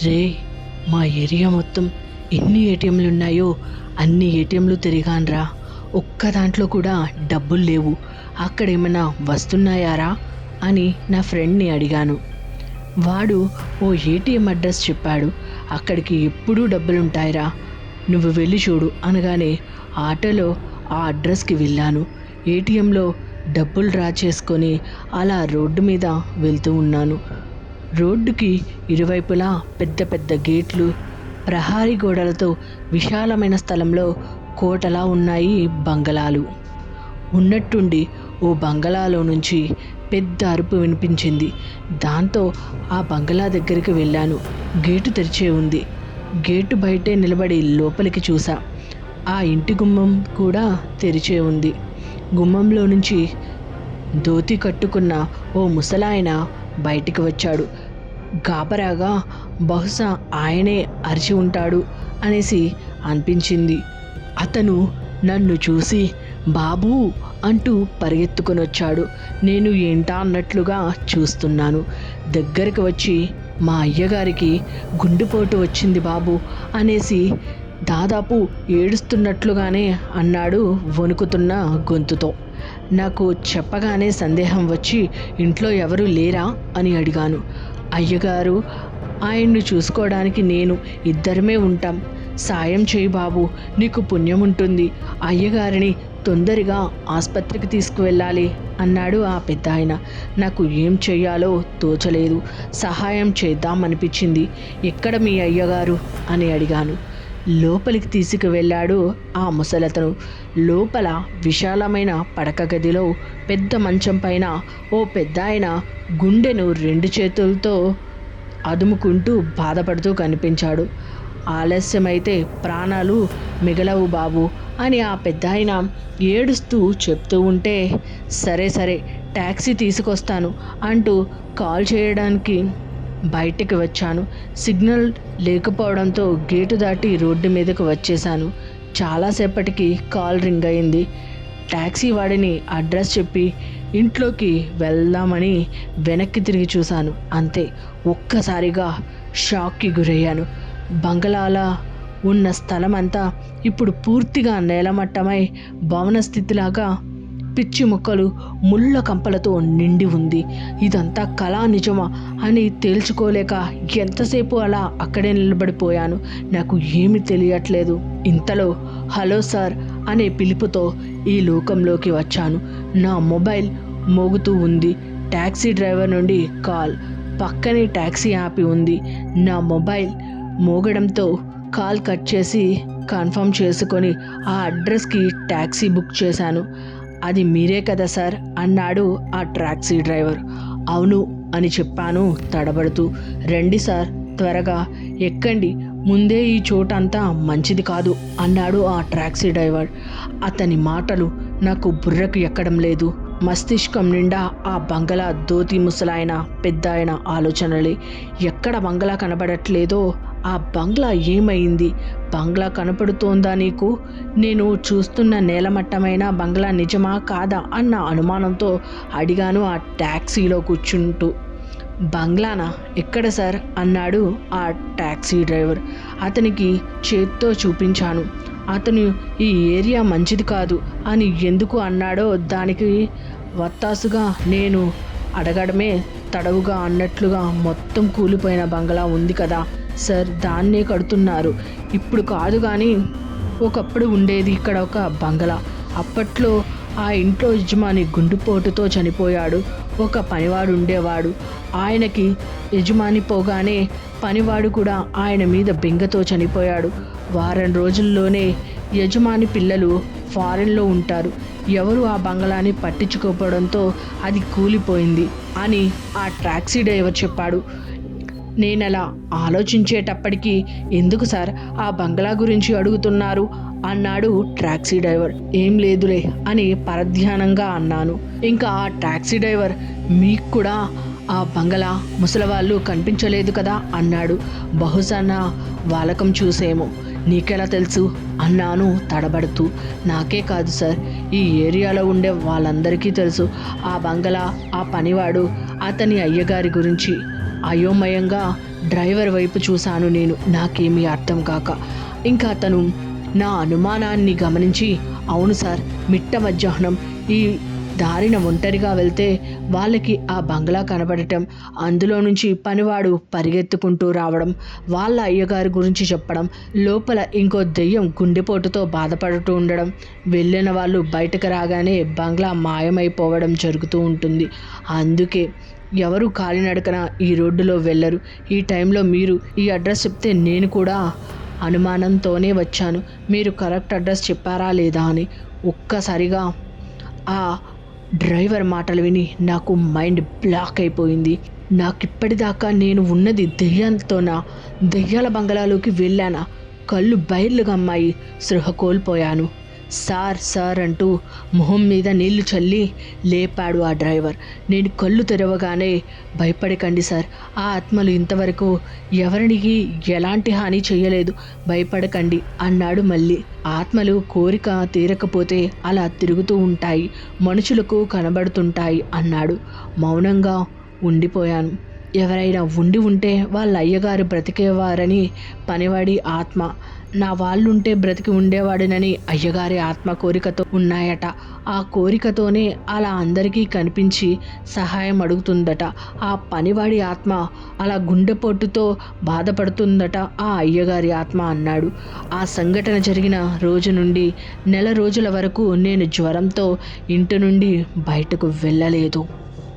రే, మా ఏరియా మొత్తం ఎన్ని ఏటీఎంలు ఉన్నాయో అన్ని ఏటీఎంలు తిరిగాన్రా. ఒక్క దాంట్లో కూడా డబ్బులు లేవు. అక్కడ ఏమైనా వస్తున్నాయారా అని నా ఫ్రెండ్ని అడిగాను. వాడు ఓ ఏటీఎం అడ్రస్ చెప్పాడు. అక్కడికి ఎప్పుడూ డబ్బులుంటాయిరా, నువ్వు వెళ్ళి చూడు అనగానే ఆటోలో ఆ అడ్రస్కి వెళ్ళాను. ఏటీఎంలో డబ్బులు డ్రా చేసుకొని అలా రోడ్డు మీద వెళ్తూ ఉన్నాను. రోడ్డుకి ఇరువైపులా పెద్ద పెద్ద గేట్లు, ప్రహారీ గోడలతో విశాలమైన స్థలంలో కోటలా ఉన్నాయి బంగళాలు. ఉన్నట్టుండి ఓ బంగళాలో నుంచి పెద్ద అరుపు వినిపించింది. దాంతో ఆ బంగళా దగ్గరికి వెళ్ళాను. గేటు తెరిచే ఉంది. గేటు బయటే నిలబడి లోపలికి చూసా. ఆ ఇంటి గుమ్మం కూడా తెరిచే ఉంది. గుమ్మంలో నుంచి ధోతి కట్టుకున్న ఓ ముసలాయన బయటికి వచ్చాడు. గాబరాగా బహుశా ఆయనే అరిచి ఉంటాడు అనేసి అనిపించింది. అతను నన్ను చూసి బాబూ అంటూ పరిగెత్తుకొని వచ్చాడు. నేను ఏంటా అన్నట్లుగా చూస్తున్నాను. దగ్గరికి వచ్చి మా అయ్యగారికి గుండెపోటు వచ్చింది బాబు అనేసి దాదాపు ఏడుస్తున్నట్లుగానే అన్నాడు వణుకుతున్న గొంతుతో. నాకు చెప్పగానే సందేహం వచ్చి ఇంట్లో ఎవరు లేరా అని అడిగాను. అయ్యగారు, ఆయన్ను చూసుకోవడానికి నేను ఇద్దరమే ఉంటాం. సాయం చేయి బాబు, నీకు పుణ్యం ఉంటుంది. అయ్యగారిని తొందరగా ఆసుపత్రికి తీసుకువెళ్ళాలి అన్నాడు ఆ పెద్ద ఆయన. నాకు ఏం చెయ్యాలో తోచలేదు. సహాయం చేద్దామనిపించింది. ఎక్కడ మీ అయ్యగారు అని అడిగాను. లోపలికి తీసుకువెళ్ళాడు ఆ ముసలతను. లోపల విశాలమైన పడక గదిలో పెద్ద మంచం పైన ఓ పెద్ద ఆయన గుండెను 2 చేతులతో అదుముకుంటూ బాధపడుతూ కనిపించాడు. ఆలస్యమైతే ప్రాణాలు మిగలవు బాబు అని ఆ పెద్ద ఆయన ఏడుస్తూ చెప్తూ ఉంటే, సరే సరే ట్యాక్సీ తీసుకొస్తాను అంటూ కాల్ చేయడానికి బయటికి వచ్చాను. సిగ్నల్ లేకపోవడంతో గేటు దాటి రోడ్డు మీదకు వచ్చేసాను. చాలాసేపటికి కాల్ రింగ్ అయింది. ట్యాక్సీ వాడిని అడ్రస్ చెప్పి ఇంట్లోకి వెళ్దామని వెనక్కి తిరిగి చూశాను. అంతే, ఒక్కసారిగా షాక్కి గురయ్యాను. బంగళాలా ఉన్న స్థలం అంతా ఇప్పుడు పూర్తిగా నేలమట్టమై భవన స్థితిలాగా పిచ్చి మొక్కలు ముళ్ళ కంపలతో నిండి ఉంది. ఇదంతా కళా నిజమా అని తేల్చుకోలేక ఎంతసేపు అలా అక్కడే నిలబడిపోయాను. నాకు ఏమీ తెలియట్లేదు. ఇంతలో హలో సార్ అనే పిలుపుతో ఈ లోకంలోకి వచ్చాను. నా మొబైల్ మోగుతూ ఉంది. ట్యాక్సీ డ్రైవర్ నుండి కాల్. పక్కనే ట్యాక్సీ ఆపి ఉంది. నా మొబైల్ మోగడంతో కాల్ కట్ చేసి కన్ఫర్మ్ చేసుకొని ఆ అడ్రస్కి ట్యాక్సీ బుక్ చేశాను. అది మీరే కదా సార్ అన్నాడు ఆ ట్యాక్సీ డ్రైవర్. అవును అని చెప్పాను తడబడుతూ. రండి సార్, త్వరగా ఎక్కండి, ముందే ఈ చోటంతా మంచిది కాదు అన్నాడు ఆ ట్యాక్సీ డ్రైవర్. అతని మాటలు నాకు బుర్రకు ఎక్కడం లేదు. మస్తిష్కం నిండా ఆ బంగళా, ధోతి ముసలాయన, పెద్ద ఆయన ఆలోచనలే. ఎక్కడ బంగ్లా కనబడట్లేదో ఆ బంగ్లా ఏమైంది? బంగ్లా కనపడుతోందా నీకు? నేను చూస్తున్న నేలమట్టమైన బంగ్లా నిజమా కాదా అన్న అనుమానంతో అడిగాను ఆ ట్యాక్సీలో కూర్చుంటూ. బంగ్లానా? ఎక్కడ సార్ అన్నాడు ఆ ట్యాక్సీ డ్రైవర్. అతనికి చేత్తో చూపించాను. అతను ఈ ఏరియా మంచిది కాదు అని ఎందుకు అన్నాడో దానికి వత్తాసుగా నేను అడగడమే తడవుగా అన్నట్లుగా మొత్తం కూలిపోయిన బంగ్లా ఉంది కదా సార్, దాన్నే కడుతున్నారు. ఇప్పుడు కాదు కానీ ఒకప్పుడు ఉండేది ఇక్కడ ఒక బంగ్లా. అప్పట్లో ఆ ఇంట్లో యజమాని గుండెపోటుతో చనిపోయాడు. ఒక పనివాడు ఉండేవాడు. ఆయనకి యజమాని పోగానే పనివాడు కూడా ఆయన మీద బెంగతో చనిపోయాడు. వారం రోజుల్లోనే యజమాని పిల్లలు ఫారెన్లో ఉంటారు. ఎవరు ఆ బంగ్లాని పట్టించుకోవడంతో అది కూలిపోయింది అని ఆ ట్యాక్సీ డ్రైవర్ చెప్పాడు. నేనలా ఆలోచించేటప్పటికీ ఎందుకు సార్ ఆ బంగ్లా గురించి అడుగుతున్నారు అన్నాడు ట్యాక్సీ డ్రైవర్. ఏం లేదులే అని పరధ్యానంగా అన్నాను. ఇంకా ఆ ట్యాక్సీ డ్రైవర్, మీకు కూడా ఆ బంగ్లా ముసలివాళ్ళు కనిపించలేదు కదా అన్నాడు. బహుశా నా వాలకం చూసేమో. నీకెలా తెలుసు అన్నాను తడబడుతూ. నాకే కాదు సార్, ఈ ఏరియాలో ఉండే వాళ్ళందరికీ తెలుసు ఆ బంగ్లా, ఆ పనివాడు, అతని అయ్యగారి గురించి. అయోమయంగా డ్రైవర్ వైపు చూశాను నేను, నాకేమీ అర్థం కాక. ఇంకా అతను నా అనుమానాన్ని గమనించి, అవును సార్, మిట్ట మధ్యాహ్నం ఈ దారిన ఒంటరిగా వెళ్తే వాళ్ళకి ఆ బంగ్లా కనబడటం, అందులో నుంచి పనివాడు పరిగెత్తుకుంటూ రావడం, వాళ్ళ అయ్యగారి గురించి చెప్పడం, లోపల ఇంకో దెయ్యం గుండెపోటుతో బాధపడుతూ ఉండడం, వెళ్ళిన వాళ్ళు బయటకు రాగానే బంగ్లా మాయమైపోవడం జరుగుతూ ఉంటుంది. అందుకే ఎవరు కాలినడకన ఈ రోడ్డులో వెళ్ళరు. ఈ టైంలో మీరు ఈ అడ్రస్ చెప్తే నేను కూడా అనుమానంతోనే వచ్చాను, మీరు కరెక్ట్ అడ్రస్ చెప్పారా లేదా అని. ఒక్కసారిగా ఆ డ్రైవర్ మాటలు విని నాకు మైండ్ బ్లాక్ అయిపోయింది. నాకిప్పటిదాకా నేను ఉన్నది దెయ్యాలతోనా, దెయ్యాల బంగళాలోకి వెళ్ళానా? కళ్ళు బైర్లు గమ్మాయి, స్పృహ కోల్పోయాను. సార్ సార్ అంటూ మొహం మీద నీళ్లు చల్లి లేపాడు ఆ డ్రైవర్. నేను కళ్ళు తెరవగానే, భయపడకండి సార్, ఆ ఆత్మలు ఇంతవరకు ఎవరికి ఎలాంటి హాని చేయలేదు, భయపడకండి అన్నాడు మళ్ళీ. ఆత్మలు కోరిక తీరకపోతే అలా తిరుగుతూ ఉంటాయి, మనుషులకు కనబడుతుంటాయి అన్నాడు. మౌనంగా ఉండిపోయాను. ఎవరైనా ఉండి ఉంటే వాళ్ళ అయ్యగారు బ్రతికేవారని పనివాడి ఆత్మ, నా వాళ్ళుంటే బ్రతికి ఉండేవాడినని అయ్యగారి ఆత్మ కోరికతో ఉన్నాయట. ఆ కోరికతోనే అలా అందరికీ కనిపించి సహాయం అడుగుతుందట. ఆ పనివాడి ఆత్మ అలా గుండెపోటుతో బాధపడుతుందట ఆ అయ్యగారి ఆత్మ అన్నాడు. ఆ సంఘటన జరిగిన రోజు నుండి నెల రోజుల వరకు నేను జ్వరంతో ఇంటి నుండి బయటకు వెళ్ళలేదు.